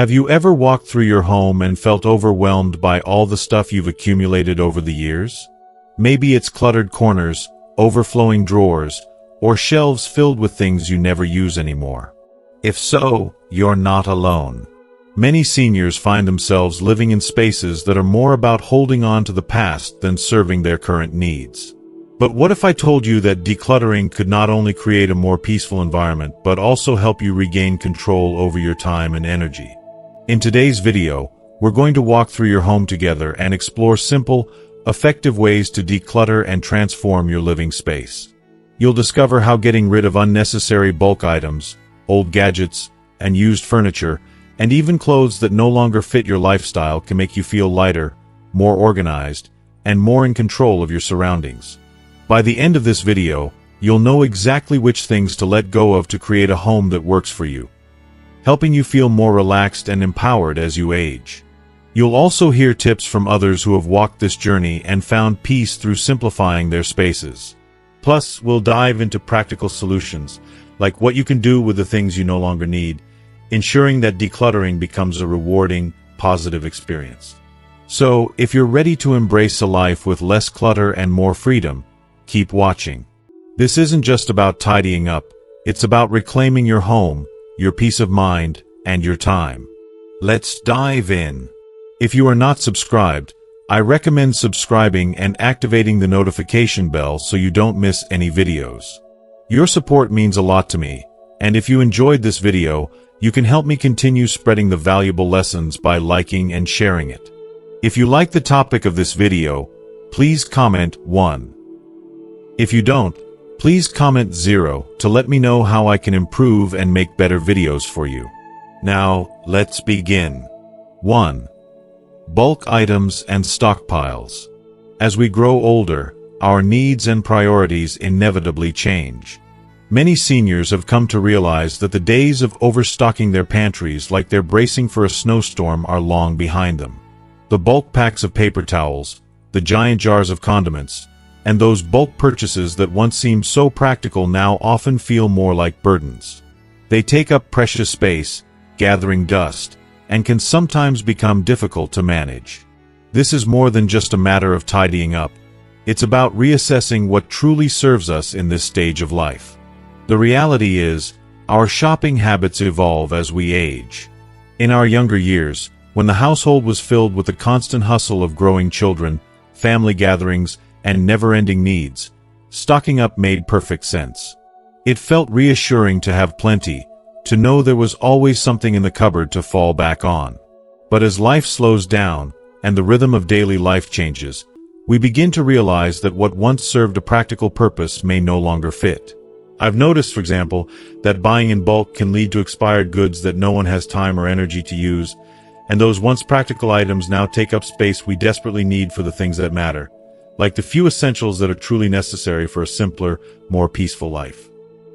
Have you ever walked through your home and felt overwhelmed by all the stuff you've accumulated over the years? Maybe it's cluttered corners, overflowing drawers, or shelves filled with things you never use anymore. If so, you're not alone. Many seniors find themselves living in spaces that are more about holding on to the past than serving their current needs. But what if I told you that decluttering could not only create a more peaceful environment, but also help you regain control over your time and energy? In today's video, we're going to walk through your home together and explore simple, effective ways to declutter and transform your living space. You'll discover how getting rid of unnecessary bulk items, old gadgets, and used furniture, and even clothes that no longer fit your lifestyle can make you feel lighter, more organized, and more in control of your surroundings. By the end of this video, you'll know exactly which things to let go of to create a home that works for you, helping you feel more relaxed and empowered as you age. You'll also hear tips from others who have walked this journey and found peace through simplifying their spaces. Plus, we'll dive into practical solutions, like what you can do with the things you no longer need, ensuring that decluttering becomes a rewarding, positive experience. So, if you're ready to embrace a life with less clutter and more freedom, keep watching. This isn't just about tidying up, it's about reclaiming your home, your peace of mind, and your time. Let's dive in. If you are not subscribed, I recommend subscribing and activating the notification bell so you don't miss any videos. Your support means a lot to me, and if you enjoyed this video, you can help me continue spreading the valuable lessons by liking and sharing it. If you like the topic of this video, please comment 1. If you don't, please comment 0 to let me know how I can improve and make better videos for you. Now, let's begin. 1. Bulk items and stockpiles. As we grow older, our needs and priorities inevitably change. Many seniors have come to realize that the days of overstocking their pantries like they're bracing for a snowstorm are long behind them. The bulk packs of paper towels, the giant jars of condiments, and those bulk purchases that once seemed so practical now often feel more like burdens. They take up precious space, gathering dust, and can sometimes become difficult to manage. This is more than just a matter of tidying up. It's about reassessing what truly serves us in this stage of life. The reality is, our shopping habits evolve as we age. In our younger years, when the household was filled with the constant hustle of growing children, family gatherings, and never-ending needs, stocking up made perfect sense. It felt reassuring to have plenty, to know there was always something in the cupboard to fall back on. But as life slows down, and the rhythm of daily life changes, we begin to realize that what once served a practical purpose may no longer fit. I've noticed, for example, that buying in bulk can lead to expired goods that no one has time or energy to use, and those once practical items now take up space we desperately need for the things that matter, like the few essentials that are truly necessary for a simpler, more peaceful life.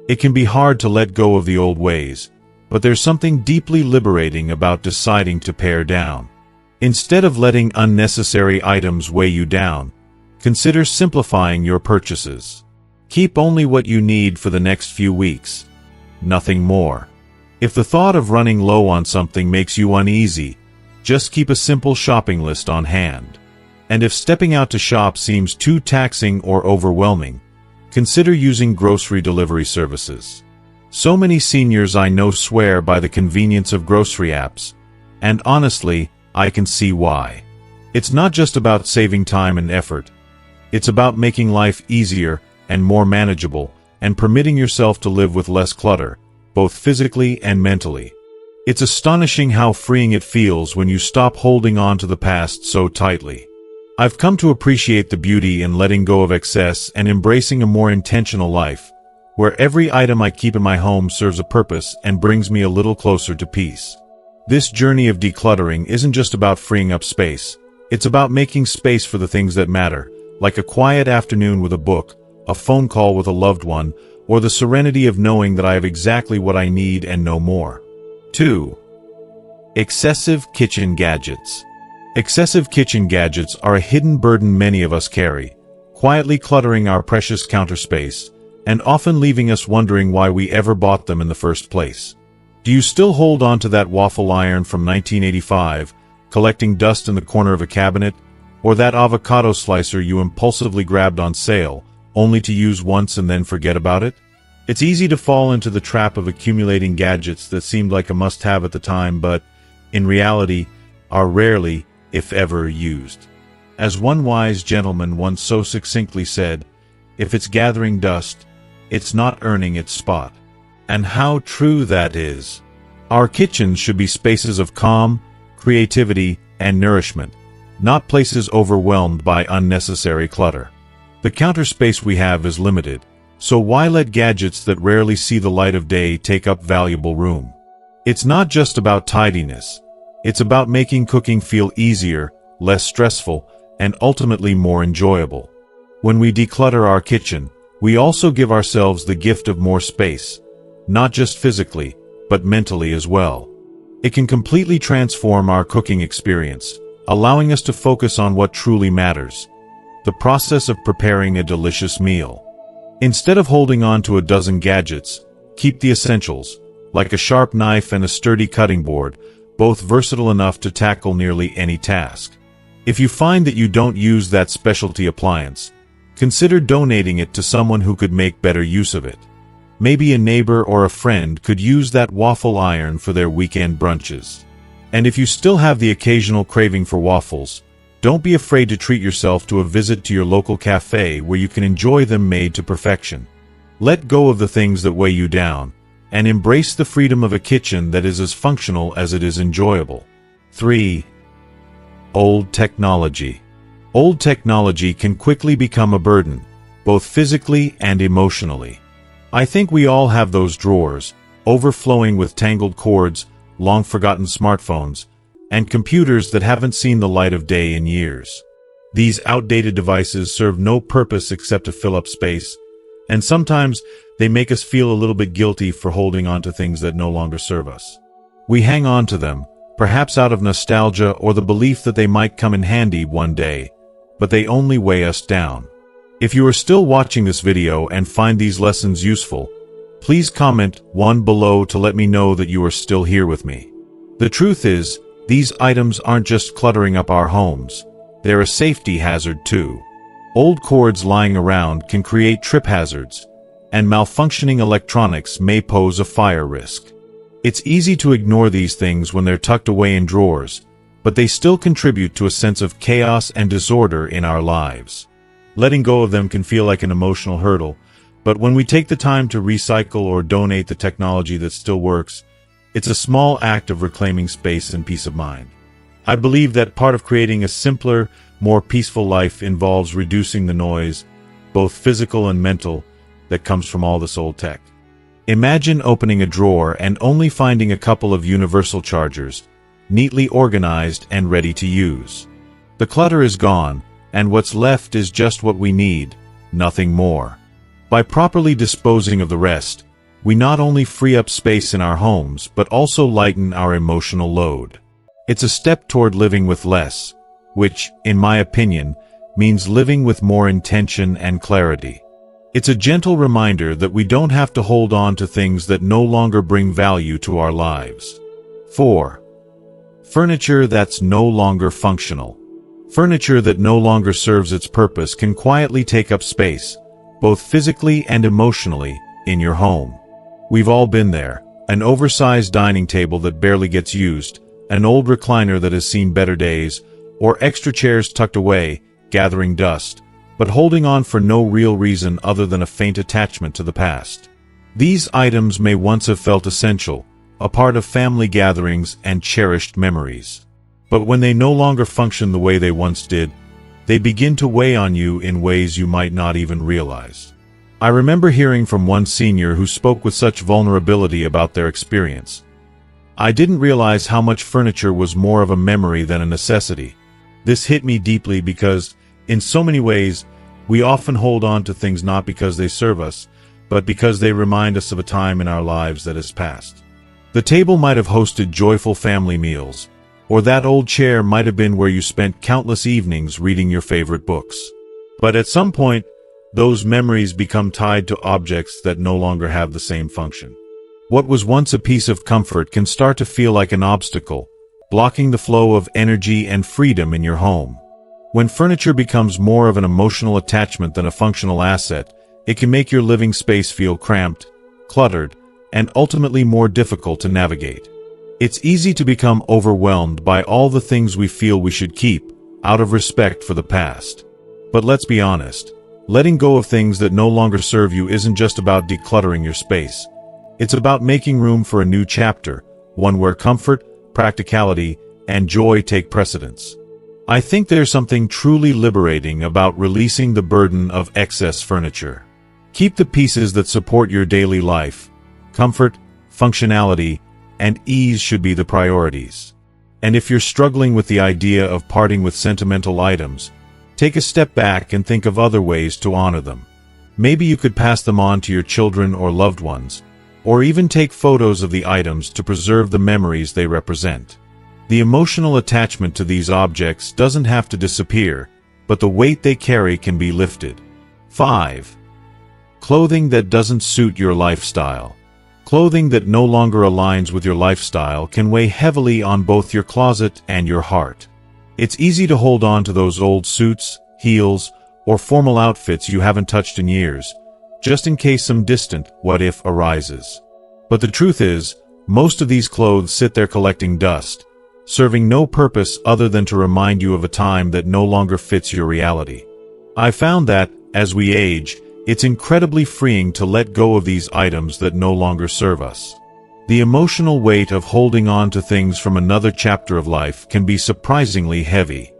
It can be hard to let go of the old ways, but there's something deeply liberating about deciding to pare down. Instead of letting unnecessary items weigh you down, consider simplifying your purchases. Keep only what you need for the next few weeks. Nothing more. If the thought of running low on something makes you uneasy, just keep a simple shopping list on hand. And if stepping out to shop seems too taxing or overwhelming, consider using grocery delivery services. So many seniors I know swear by the convenience of grocery apps, and honestly, I can see why. It's not just about saving time and effort. It's about making life easier and more manageable, and permitting yourself to live with less clutter, both physically and mentally. It's astonishing how freeing it feels when you stop holding on to the past so tightly. I've come to appreciate the beauty in letting go of excess and embracing a more intentional life, where every item I keep in my home serves a purpose and brings me a little closer to peace. This journey of decluttering isn't just about freeing up space, it's about making space for the things that matter, like a quiet afternoon with a book, a phone call with a loved one, or the serenity of knowing that I have exactly what I need and no more. 2. Excessive kitchen gadgets. Excessive kitchen gadgets are a hidden burden many of us carry, quietly cluttering our precious counter space, and often leaving us wondering why we ever bought them in the first place. Do you still hold on to that waffle iron from 1985, collecting dust in the corner of a cabinet, or that avocado slicer you impulsively grabbed on sale, only to use once and then forget about it? It's easy to fall into the trap of accumulating gadgets that seemed like a must-have at the time but, in reality, are rarely, if ever, used. As one wise gentleman once so succinctly said, "If it's gathering dust, it's not earning its spot." And how true that is. Our kitchens should be spaces of calm, creativity, and nourishment, not places overwhelmed by unnecessary clutter. The counter space we have is limited, so why let gadgets that rarely see the light of day take up valuable room? It's not just about tidiness. It's about making cooking feel easier, less stressful, and ultimately more enjoyable. When we declutter our kitchen, we also give ourselves the gift of more space, not just physically, but mentally as well. It can completely transform our cooking experience, allowing us to focus on what truly matters: the process of preparing a delicious meal. Instead of holding on to a dozen gadgets, keep the essentials, like a sharp knife and a sturdy cutting board, both versatile enough to tackle nearly any task. If you find that you don't use that specialty appliance, consider donating it to someone who could make better use of it. Maybe a neighbor or a friend could use that waffle iron for their weekend brunches. And if you still have the occasional craving for waffles, don't be afraid to treat yourself to a visit to your local cafe where you can enjoy them made to perfection. Let go of the things that weigh you down, and embrace the freedom of a kitchen that is as functional as it is enjoyable. 3. Old technology. Old technology can quickly become a burden, both physically and emotionally. I think we all have those drawers, overflowing with tangled cords, long-forgotten smartphones, and computers that haven't seen the light of day in years. These outdated devices serve no purpose except to fill up space, and sometimes they make us feel a little bit guilty for holding on to things that no longer serve us. We hang on to them, perhaps out of nostalgia or the belief that they might come in handy one day, but they only weigh us down. If you are still watching this video and find these lessons useful, please comment 1 below to let me know that you are still here with me. The truth is, these items aren't just cluttering up our homes, they're a safety hazard too. Old cords lying around can create trip hazards, and malfunctioning electronics may pose a fire risk. It's easy to ignore these things when they're tucked away in drawers, but they still contribute to a sense of chaos and disorder in our lives. Letting go of them can feel like an emotional hurdle, but when we take the time to recycle or donate the technology that still works, it's a small act of reclaiming space and peace of mind. I believe that part of creating a simpler, more peaceful life involves reducing the noise, both physical and mental, that comes from all this old tech. Imagine opening a drawer and only finding a couple of universal chargers, neatly organized and ready to use. The clutter is gone, and what's left is just what we need, nothing more. By properly disposing of the rest, we not only free up space in our homes but also lighten our emotional load. It's a step toward living with less, which, in my opinion, means living with more intention and clarity. It's a gentle reminder that we don't have to hold on to things that no longer bring value to our lives. 4. Furniture that's no longer functional. Furniture that no longer serves its purpose can quietly take up space, both physically and emotionally, in your home. We've all been there: an oversized dining table that barely gets used, an old recliner that has seen better days, or extra chairs tucked away, gathering dust, but holding on for no real reason other than a faint attachment to the past. These items may once have felt essential, a part of family gatherings and cherished memories. But when they no longer function the way they once did, they begin to weigh on you in ways you might not even realize. I remember hearing from one senior who spoke with such vulnerability about their experience. "I didn't realize how much furniture was more of a memory than a necessity." This hit me deeply because, in so many ways, we often hold on to things not because they serve us, but because they remind us of a time in our lives that has passed. The table might have hosted joyful family meals, or that old chair might have been where you spent countless evenings reading your favorite books. But at some point, those memories become tied to objects that no longer have the same function. What was once a piece of comfort can start to feel like an obstacle, blocking the flow of energy and freedom in your home. When furniture becomes more of an emotional attachment than a functional asset, it can make your living space feel cramped, cluttered, and ultimately more difficult to navigate. It's easy to become overwhelmed by all the things we feel we should keep, out of respect for the past. But let's be honest, letting go of things that no longer serve you isn't just about decluttering your space. It's about making room for a new chapter, one where comfort, practicality, and joy take precedence. I think there's something truly liberating about releasing the burden of excess furniture. Keep the pieces that support your daily life. Comfort, functionality, and ease should be the priorities. And if you're struggling with the idea of parting with sentimental items, take a step back and think of other ways to honor them. Maybe you could pass them on to your children or loved ones, or even take photos of the items to preserve the memories they represent. The emotional attachment to these objects doesn't have to disappear, but the weight they carry can be lifted. 5. Clothing that doesn't suit your lifestyle. Clothing that no longer aligns with your lifestyle can weigh heavily on both your closet and your heart. It's easy to hold on to those old suits, heels, or formal outfits you haven't touched in years, just in case some distant what-if arises. But the truth is, most of these clothes sit there collecting dust, serving no purpose other than to remind you of a time that no longer fits your reality. I found that, as we age, it's incredibly freeing to let go of these items that no longer serve us. The emotional weight of holding on to things from another chapter of life can be surprisingly heavy.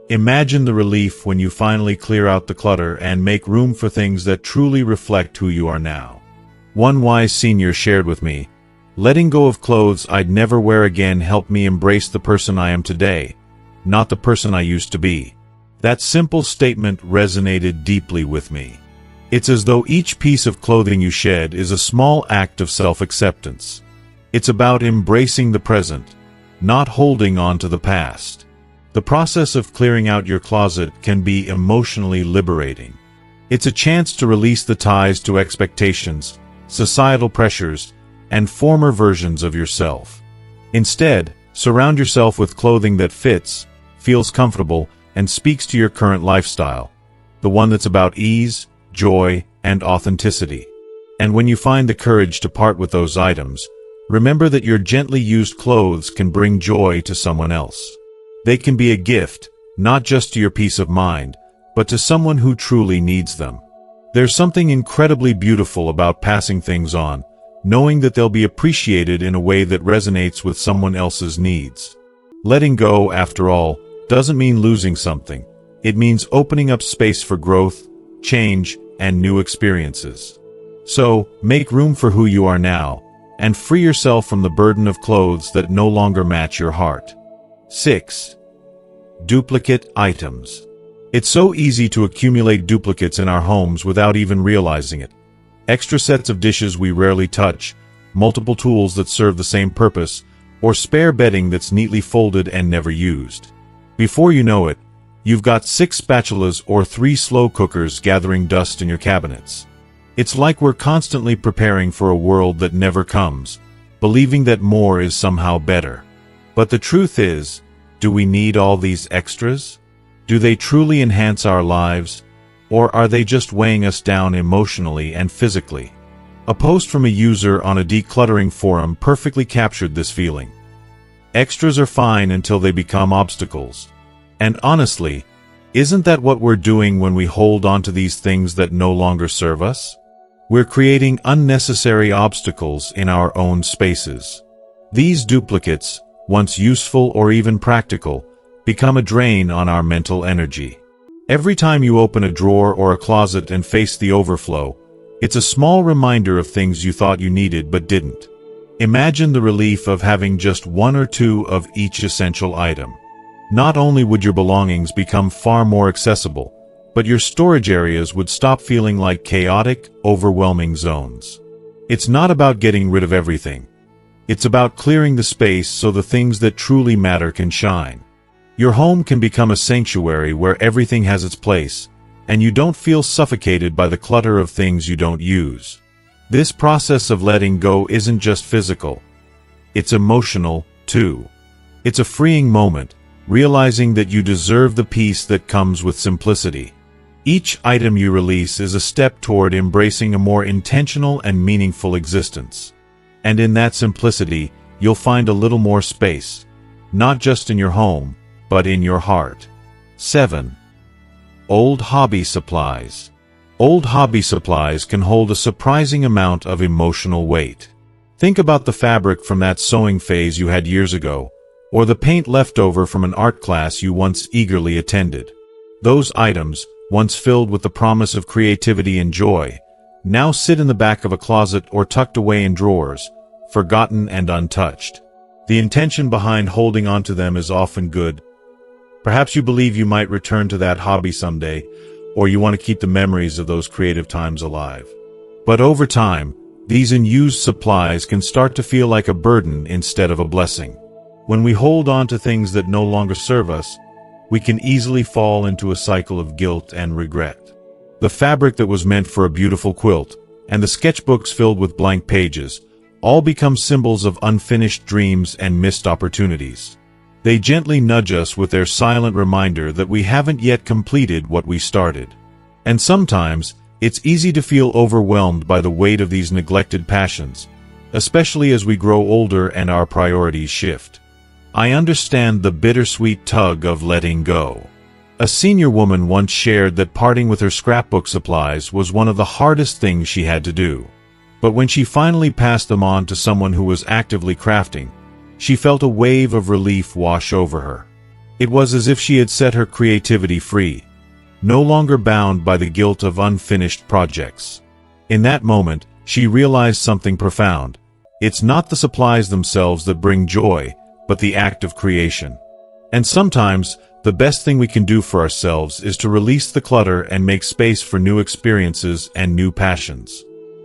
Imagine the relief when you finally clear out the clutter and make room for things that truly reflect who you are now. One wise senior shared with me, "Letting go of clothes I'd never wear again helped me embrace the person I am today, not the person I used to be." That simple statement resonated deeply with me. It's as though each piece of clothing you shed is a small act of self-acceptance. It's about embracing the present, not holding on to the past. The process of clearing out your closet can be emotionally liberating. It's a chance to release the ties to expectations, societal pressures, and former versions of yourself. Instead, surround yourself with clothing that fits, feels comfortable, and speaks to your current lifestyle, the one that's about ease, joy, and authenticity. And when you find the courage to part with those items, remember that your gently used clothes can bring joy to someone else. They can be a gift, not just to your peace of mind, but to someone who truly needs them. There's something incredibly beautiful about passing things on, knowing that they'll be appreciated in a way that resonates with someone else's needs. Letting go, after all, doesn't mean losing something. It means opening up space for growth, change, and new experiences. So, make room for who you are now, and free yourself from the burden of clothes that no longer match your heart. 6. Duplicate items. It's so easy to accumulate duplicates in our homes without even realizing it. Extra sets of dishes we rarely touch, multiple tools that serve the same purpose, or spare bedding that's neatly folded and never used. Before you know it, you've got 6 spatulas or 3 slow cookers gathering dust in your cabinets. It's like we're constantly preparing for a world that never comes, believing that more is somehow better. But the truth is, do we need all these extras? Do they truly enhance our lives, or are they just weighing us down emotionally and physically? A post from a user on a decluttering forum perfectly captured this feeling. Extras are fine until they become obstacles. And honestly, isn't that what we're doing when we hold on to these things that no longer serve us? We're creating unnecessary obstacles in our own spaces. These duplicates, once useful or even practical, become a drain on our mental energy. Every time you open a drawer or a closet and face the overflow, it's a small reminder of things you thought you needed but didn't. Imagine the relief of having just 1 or 2 of each essential item. Not only would your belongings become far more accessible, but your storage areas would stop feeling like chaotic, overwhelming zones. It's not about getting rid of everything. It's about clearing the space so the things that truly matter can shine. Your home can become a sanctuary where everything has its place, and you don't feel suffocated by the clutter of things you don't use. This process of letting go isn't just physical. It's emotional, too. It's a freeing moment, realizing that you deserve the peace that comes with simplicity. Each item you release is a step toward embracing a more intentional and meaningful existence. And in that simplicity, you'll find a little more space, not just in your home, but in your heart. 7. Old hobby supplies. Old hobby supplies can hold a surprising amount of emotional weight. Think about the fabric from that sewing phase you had years ago, or the paint left over from an art class you once eagerly attended. Those items, once filled with the promise of creativity and joy, now sit in the back of a closet or tucked away in drawers, forgotten and untouched. The intention behind holding onto them is often good. Perhaps you believe you might return to that hobby someday, or you want to keep the memories of those creative times alive. But over time, these unused supplies can start to feel like a burden instead of a blessing. When we hold on to things that no longer serve us, we can easily fall into a cycle of guilt and regret. The fabric that was meant for a beautiful quilt, and the sketchbooks filled with blank pages, all become symbols of unfinished dreams and missed opportunities. They gently nudge us with their silent reminder that we haven't yet completed what we started. And sometimes, it's easy to feel overwhelmed by the weight of these neglected passions, especially as we grow older and our priorities shift. I understand the bittersweet tug of letting go. A senior woman once shared that parting with her scrapbook supplies was one of the hardest things she had to do. But when she finally passed them on to someone who was actively crafting, she felt a wave of relief wash over her. It was as if she had set her creativity free, no longer bound by the guilt of unfinished projects. In that moment, she realized something profound. It's not the supplies themselves that bring joy, but the act of creation. And sometimes, the best thing we can do for ourselves is to release the clutter and make space for new experiences and new passions.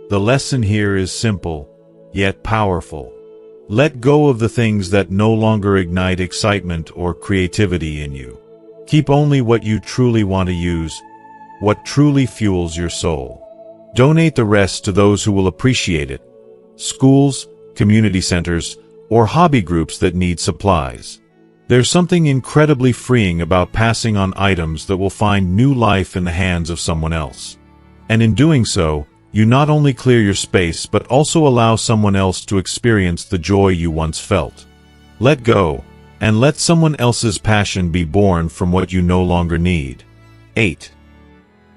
The lesson here is simple, yet powerful. Let go of the things that no longer ignite excitement or creativity in you. Keep only what you truly want to use, what truly fuels your soul. Donate the rest to those who will appreciate it. Schools, community centers, or hobby groups that need supplies. There's something incredibly freeing about passing on items that will find new life in the hands of someone else. And in doing so, you not only clear your space but also allow someone else to experience the joy you once felt. Let go, and let someone else's passion be born from what you no longer need. 8.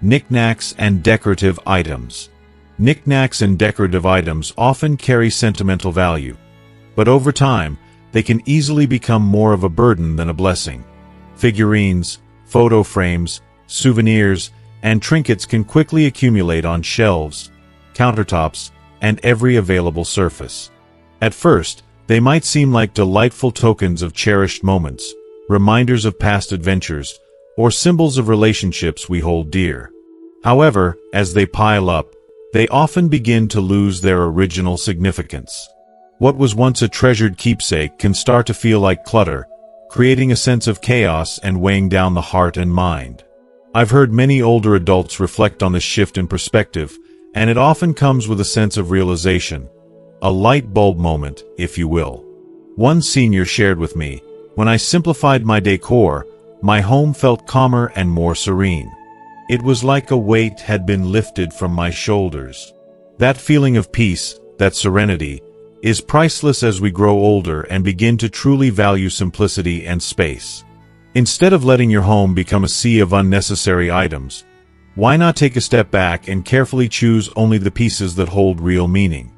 Knickknacks and decorative items. Knickknacks and decorative items often carry sentimental value, but over time, they can easily become more of a burden than a blessing. Figurines, photo frames, souvenirs, and trinkets can quickly accumulate on shelves, countertops, and every available surface. At first, they might seem like delightful tokens of cherished moments, reminders of past adventures, or symbols of relationships we hold dear. However, as they pile up, they often begin to lose their original significance. What was once a treasured keepsake can start to feel like clutter, creating a sense of chaos and weighing down the heart and mind. I've heard many older adults reflect on this shift in perspective, and it often comes with a sense of realization, a light bulb moment, if you will. One senior shared with me, "When I simplified my decor, my home felt calmer and more serene. It was like a weight had been lifted from my shoulders." That feeling of peace, that serenity, is priceless as we grow older and begin to truly value simplicity and space. Instead of letting your home become a sea of unnecessary items, why not take a step back and carefully choose only the pieces that hold real meaning?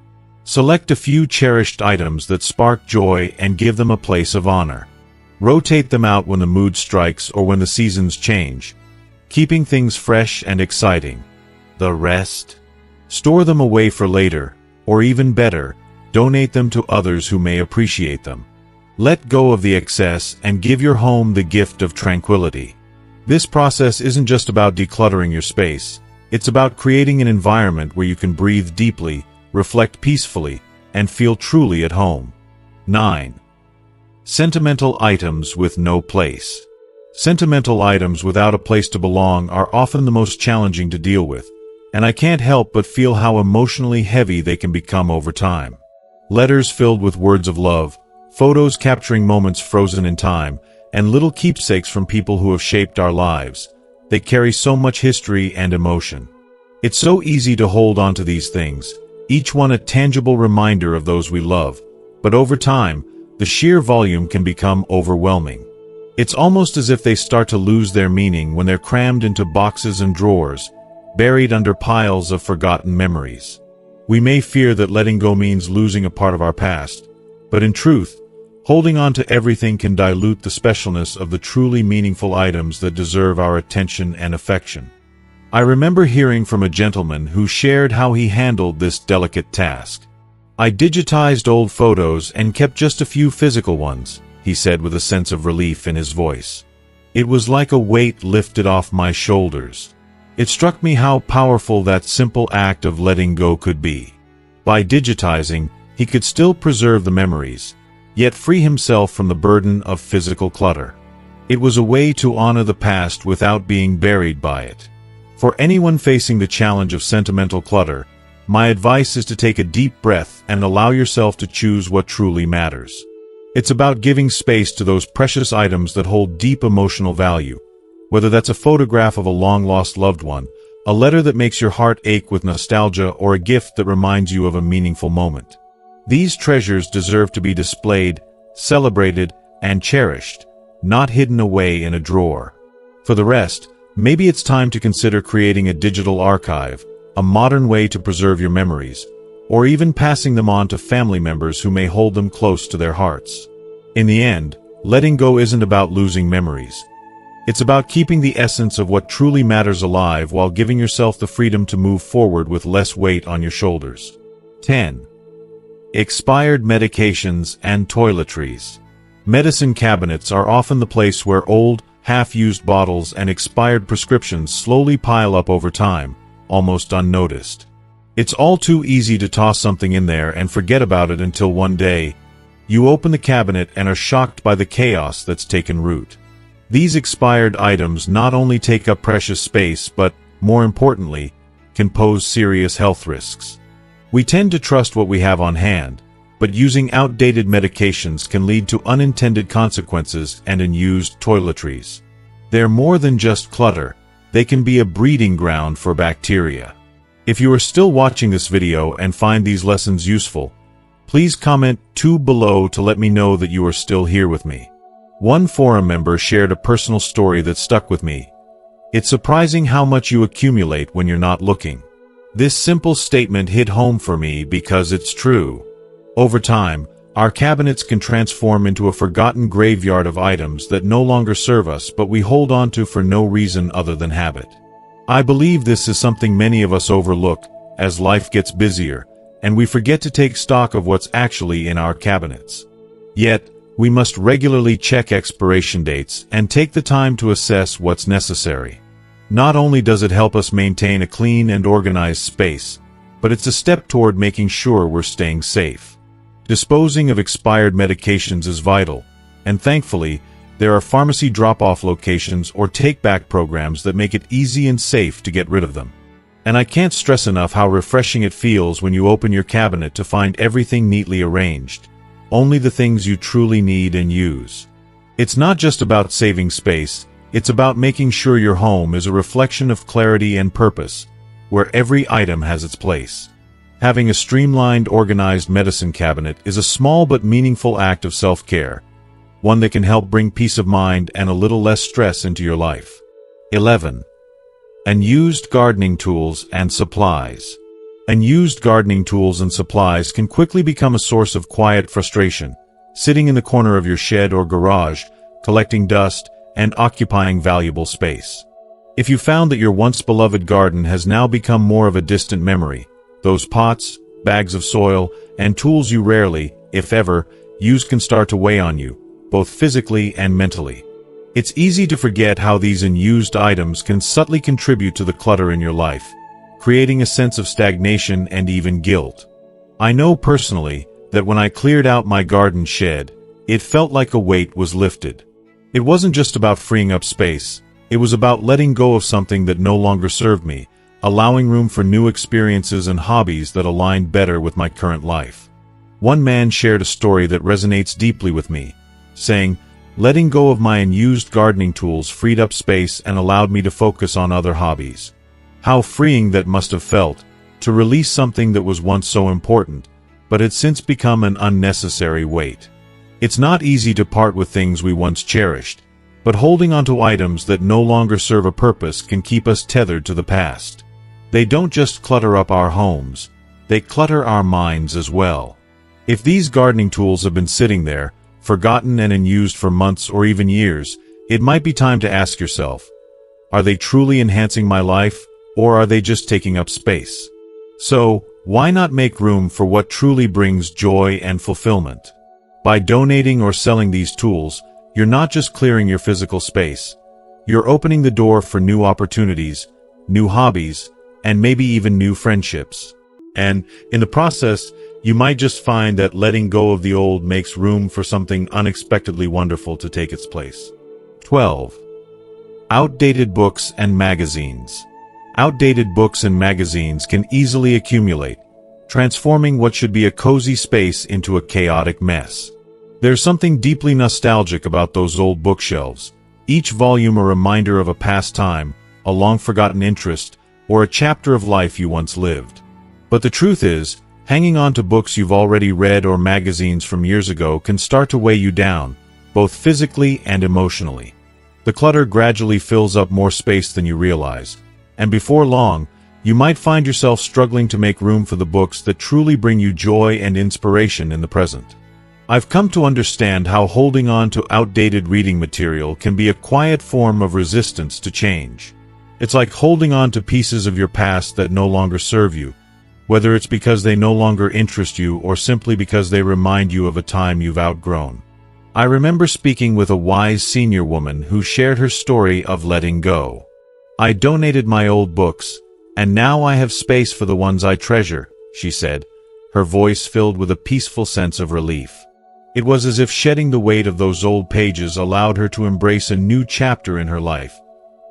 Select a few cherished items that spark joy and give them a place of honor. Rotate them out when the mood strikes or when the seasons change, keeping things fresh and exciting. The rest? Store them away for later, or even better, donate them to others who may appreciate them. Let go of the excess and give your home the gift of tranquility. This process isn't just about decluttering your space, it's about creating an environment where you can breathe deeply, reflect peacefully, and feel truly at home. 9. Sentimental items with no place. Sentimental items without a place to belong are often the most challenging to deal with, and I can't help but feel how emotionally heavy they can become over time. Letters filled with words of love, photos capturing moments frozen in time, and little keepsakes from people who have shaped our lives. They carry so much history and emotion. It's so easy to hold on to these things, each one a tangible reminder of those we love, but over time, the sheer volume can become overwhelming. It's almost as if they start to lose their meaning when they're crammed into boxes and drawers, buried under piles of forgotten memories. We may fear that letting go means losing a part of our past, but in truth, holding on to everything can dilute the specialness of the truly meaningful items that deserve our attention and affection. I remember hearing from a gentleman who shared how he handled this delicate task. "I digitized old photos and kept just a few physical ones," he said with a sense of relief in his voice. "It was like a weight lifted off my shoulders." It struck me how powerful that simple act of letting go could be. By digitizing, he could still preserve the memories, yet free himself from the burden of physical clutter. It was a way to honor the past without being buried by it. For anyone facing the challenge of sentimental clutter, my advice is to take a deep breath and allow yourself to choose what truly matters. It's about giving space to those precious items that hold deep emotional value, whether that's a photograph of a long-lost loved one, a letter that makes your heart ache with nostalgia, or a gift that reminds you of a meaningful moment. These treasures deserve to be displayed, celebrated, and cherished, not hidden away in a drawer. For the rest, maybe it's time to consider creating a digital archive, a modern way to preserve your memories, or even passing them on to family members who may hold them close to their hearts. In the end, letting go isn't about losing memories. It's about keeping the essence of what truly matters alive while giving yourself the freedom to move forward with less weight on your shoulders. 10. Expired medications and toiletries. Medicine cabinets are often the place where old, half-used bottles and expired prescriptions slowly pile up over time, almost unnoticed. It's all too easy to toss something in there and forget about it until one day, you open the cabinet and are shocked by the chaos that's taken root. These expired items not only take up precious space but, more importantly, can pose serious health risks. We tend to trust what we have on hand, but using outdated medications can lead to unintended consequences and unused toiletries. They're more than just clutter, they can be a breeding ground for bacteria. If you are still watching this video and find these lessons useful, please comment 2 below to let me know that you are still here with me. One forum member shared a personal story that stuck with me. "It's surprising how much you accumulate when you're not looking." This simple statement hit home for me because it's true. Over time, our cabinets can transform into a forgotten graveyard of items that no longer serve us but we hold on to for no reason other than habit. I believe this is something many of us overlook as life gets busier, and we forget to take stock of what's actually in our cabinets. Yet, we must regularly check expiration dates and take the time to assess what's necessary. Not only does it help us maintain a clean and organized space, but it's a step toward making sure we're staying safe. Disposing of expired medications is vital, and thankfully, there are pharmacy drop-off locations or take-back programs that make it easy and safe to get rid of them. And I can't stress enough how refreshing it feels when you open your cabinet to find everything neatly arranged, only the things you truly need and use. It's not just about saving space, it's about making sure your home is a reflection of clarity and purpose, where every item has its place. Having a streamlined, organized medicine cabinet is a small but meaningful act of self-care, one that can help bring peace of mind and a little less stress into your life. 11. Unused gardening tools and supplies. Unused gardening tools and supplies can quickly become a source of quiet frustration, sitting in the corner of your shed or garage, collecting dust, and occupying valuable space. If you found that your once beloved garden has now become more of a distant memory, those pots, bags of soil, and tools you rarely, if ever, use can start to weigh on you, both physically and mentally. It's easy to forget how these unused items can subtly contribute to the clutter in your life, creating a sense of stagnation and even guilt. I know personally that when I cleared out my garden shed, it felt like a weight was lifted. It wasn't just about freeing up space, it was about letting go of something that no longer served me, allowing room for new experiences and hobbies that aligned better with my current life. One man shared a story that resonates deeply with me, saying, "Letting go of my unused gardening tools freed up space and allowed me to focus on other hobbies." How freeing that must have felt, to release something that was once so important, but had since become an unnecessary weight. It's not easy to part with things we once cherished, but holding onto items that no longer serve a purpose can keep us tethered to the past. They don't just clutter up our homes, they clutter our minds as well. If these gardening tools have been sitting there, forgotten and unused for months or even years, it might be time to ask yourself, are they truly enhancing my life, or are they just taking up space? So, why not make room for what truly brings joy and fulfillment? By donating or selling these tools, you're not just clearing your physical space, you're opening the door for new opportunities, new hobbies, and maybe even new friendships. And, in the process, you might just find that letting go of the old makes room for something unexpectedly wonderful to take its place. 12. Outdated books and magazines. Outdated books and magazines can easily accumulate, transforming what should be a cozy space into a chaotic mess. There's something deeply nostalgic about those old bookshelves, each volume a reminder of a past time, a long-forgotten interest, or a chapter of life you once lived. But the truth is, hanging on to books you've already read or magazines from years ago can start to weigh you down, both physically and emotionally. The clutter gradually fills up more space than you realize, and before long, you might find yourself struggling to make room for the books that truly bring you joy and inspiration in the present. I've come to understand how holding on to outdated reading material can be a quiet form of resistance to change. It's like holding on to pieces of your past that no longer serve you, whether it's because they no longer interest you or simply because they remind you of a time you've outgrown. I remember speaking with a wise senior woman who shared her story of letting go. "I donated my old books, and now I have space for the ones I treasure," she said, her voice filled with a peaceful sense of relief. It was as if shedding the weight of those old pages allowed her to embrace a new chapter in her life,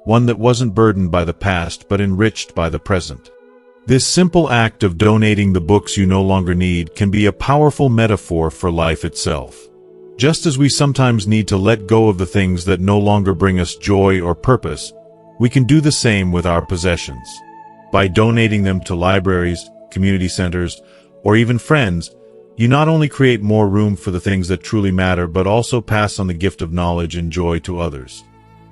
one that wasn't burdened by the past but enriched by the present. This simple act of donating the books you no longer need can be a powerful metaphor for life itself. Just as we sometimes need to let go of the things that no longer bring us joy or purpose, we can do the same with our possessions. By donating them to libraries, community centers, or even friends, you not only create more room for the things that truly matter but also pass on the gift of knowledge and joy to others.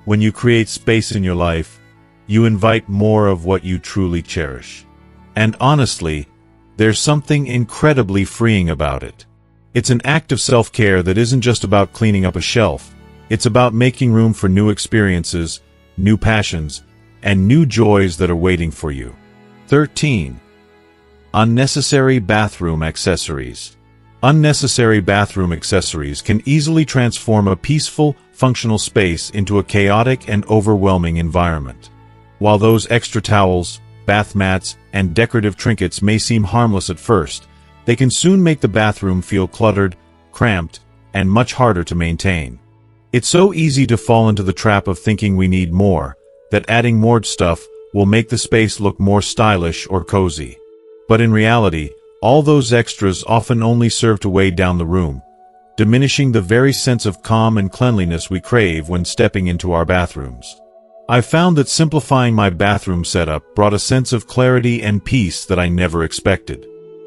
When you create space in your life, you invite more of what you truly cherish. And honestly, there's something incredibly freeing about it. It's an act of self-care that isn't just about cleaning up a shelf. It's about making room for new experiences, new passions, and new joys that are waiting for you. 13. Unnecessary bathroom accessories. Unnecessary bathroom accessories can easily transform a peaceful, functional space into a chaotic and overwhelming environment. While those extra towels, bath mats, and decorative trinkets may seem harmless at first, they can soon make the bathroom feel cluttered, cramped, and much harder to maintain. It's so easy to fall into the trap of thinking we need more, that adding more stuff will make the space look more stylish or cozy. But in reality, all those extras often only serve to weigh down the room, diminishing the very sense of calm and cleanliness we crave when stepping into our bathrooms. I've found that simplifying my bathroom setup brought a sense of clarity and peace that I never expected.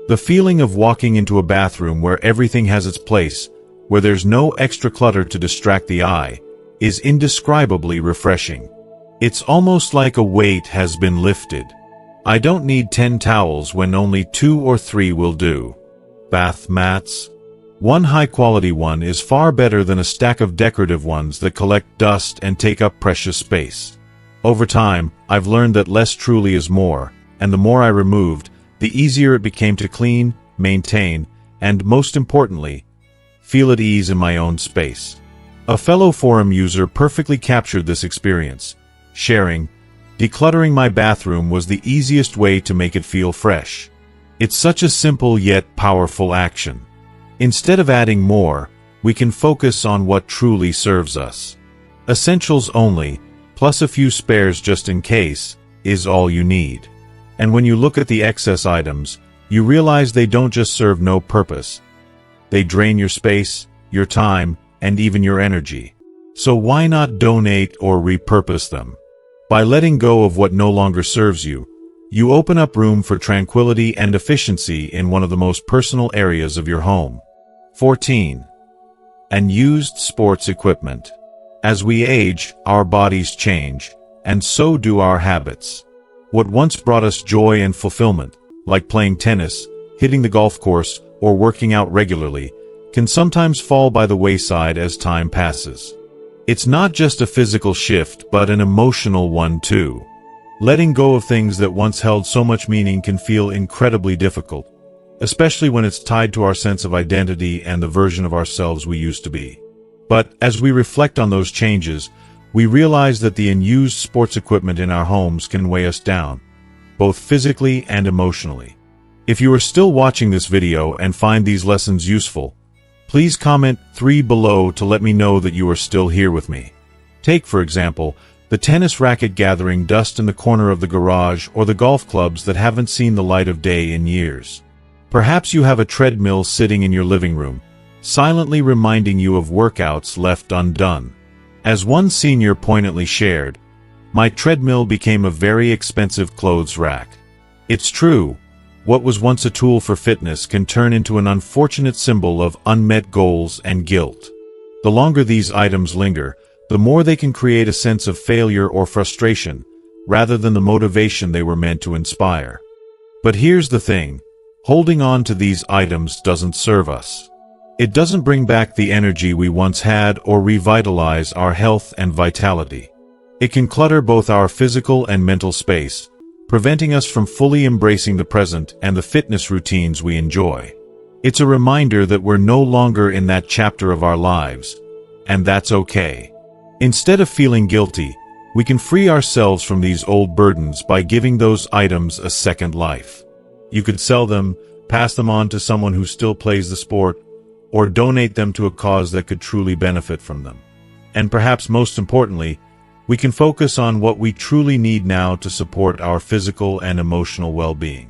The feeling of walking into a bathroom where everything has its place, where there's no extra clutter to distract the eye, is indescribably refreshing. It's almost like a weight has been lifted. I don't need 10 towels when only 2 or 3 will do. Bath mats. One high-quality one is far better than a stack of decorative ones that collect dust and take up precious space. Over time, I've learned that less truly is more, and the more I removed, the easier it became to clean, maintain, and most importantly, feel at ease in my own space. A fellow forum user perfectly captured this experience, sharing, "Decluttering my bathroom was the easiest way to make it feel fresh. It's such a simple yet powerful action. Instead of adding more, we can focus on what truly serves us. Essentials only, plus a few spares just in case, is all you need." And when you look at the excess items, you realize they don't just serve no purpose. They drain your space, your time, and even your energy. So why not donate or repurpose them? By letting go of what no longer serves you, you open up room for tranquility and efficiency in one of the most personal areas of your home. 14. Unused sports equipment. As we age, our bodies change, and so do our habits. What once brought us joy and fulfillment, like playing tennis, hitting the golf course, or working out regularly, can sometimes fall by the wayside as time passes. It's not just a physical shift, but an emotional one too. Letting go of things that once held so much meaning can feel incredibly difficult, especially when it's tied to our sense of identity and the version of ourselves we used to be. But as we reflect on those changes, we realize that the unused sports equipment in our homes can weigh us down, both physically and emotionally. If you are still watching this video and find these lessons useful, please comment 3 below to let me know that you are still here with me. Take, for example, the tennis racket gathering dust in the corner of the garage or the golf clubs that haven't seen the light of day in years. Perhaps you have a treadmill sitting in your living room, silently reminding you of workouts left undone. As one senior poignantly shared, "My treadmill became a very expensive clothes rack." It's true. What was once a tool for fitness can turn into an unfortunate symbol of unmet goals and guilt. The longer these items linger, the more they can create a sense of failure or frustration, rather than the motivation they were meant to inspire. But here's the thing, holding on to these items doesn't serve us. It doesn't bring back the energy we once had or revitalize our health and vitality. It can clutter both our physical and mental space, preventing us from fully embracing the present and the fitness routines we enjoy. It's a reminder that we're no longer in that chapter of our lives, and that's okay. Instead of feeling guilty, we can free ourselves from these old burdens by giving those items a second life. You could sell them, pass them on to someone who still plays the sport, or donate them to a cause that could truly benefit from them. And perhaps most importantly, we can focus on what we truly need now to support our physical and emotional well-being.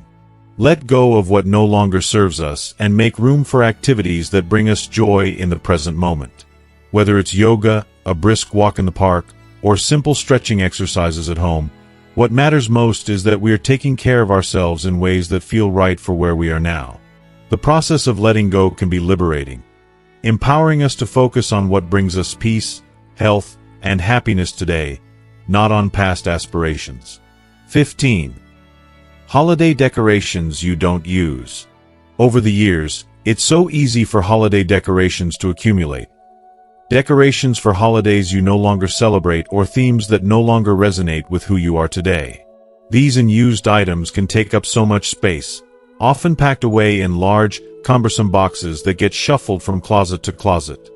Let go of what no longer serves us and make room for activities that bring us joy in the present moment. Whether it's yoga, a brisk walk in the park, or simple stretching exercises at home, what matters most is that we are taking care of ourselves in ways that feel right for where we are now. The process of letting go can be liberating, empowering us to focus on what brings us peace, health, and happiness today, not on past aspirations. 15. Holiday decorations you don't use. Over the years, it's so easy for holiday decorations to accumulate. Decorations for holidays you no longer celebrate or themes that no longer resonate with who you are today. These unused items can take up so much space, often packed away in large, cumbersome boxes that get shuffled from closet to closet.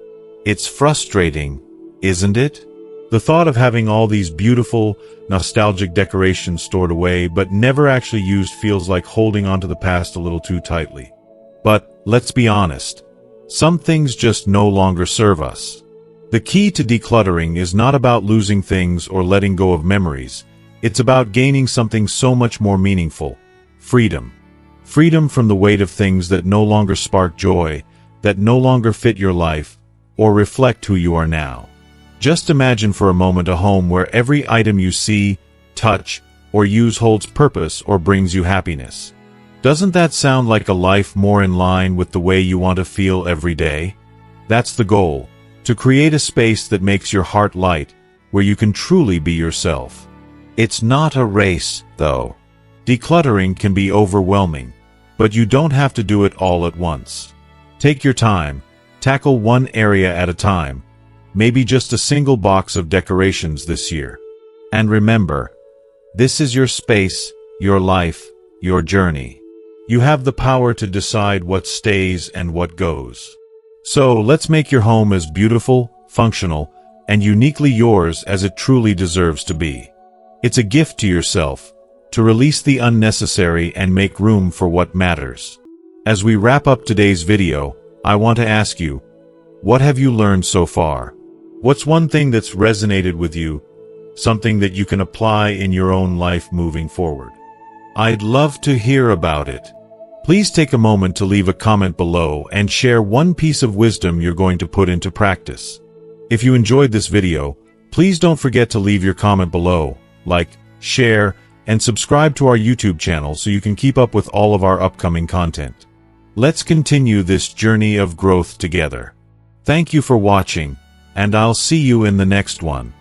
It's frustrating, isn't it? The thought of having all these beautiful, nostalgic decorations stored away but never actually used feels like holding onto the past a little too tightly. But, let's be honest, some things just no longer serve us. The key to decluttering is not about losing things or letting go of memories. It's about gaining something so much more meaningful: freedom. Freedom from the weight of things that no longer spark joy, that no longer fit your life, or reflect who you are now. Just imagine for a moment a home where every item you see, touch, or use holds purpose or brings you happiness. Doesn't that sound like a life more in line with the way you want to feel every day? That's the goal, to create a space that makes your heart light, where you can truly be yourself. It's not a race, though. Decluttering can be overwhelming, but you don't have to do it all at once. Take your time, tackle one area at a time, maybe just a single box of decorations this year. And remember, this is your space, your life, your journey. You have the power to decide what stays and what goes. So let's make your home as beautiful, functional, and uniquely yours as it truly deserves to be. It's a gift to yourself, to release the unnecessary and make room for what matters. As we wrap up today's video, I want to ask you, what have you learned so far? What's one thing that's resonated with you, something that you can apply in your own life moving forward? I'd love to hear about it. Please take a moment to leave a comment below and share one piece of wisdom you're going to put into practice. If you enjoyed this video, please don't forget to leave your comment below, like, share, and subscribe to our YouTube channel so you can keep up with all of our upcoming content. Let's continue this journey of growth together. Thank you for watching, and I'll see you in the next one.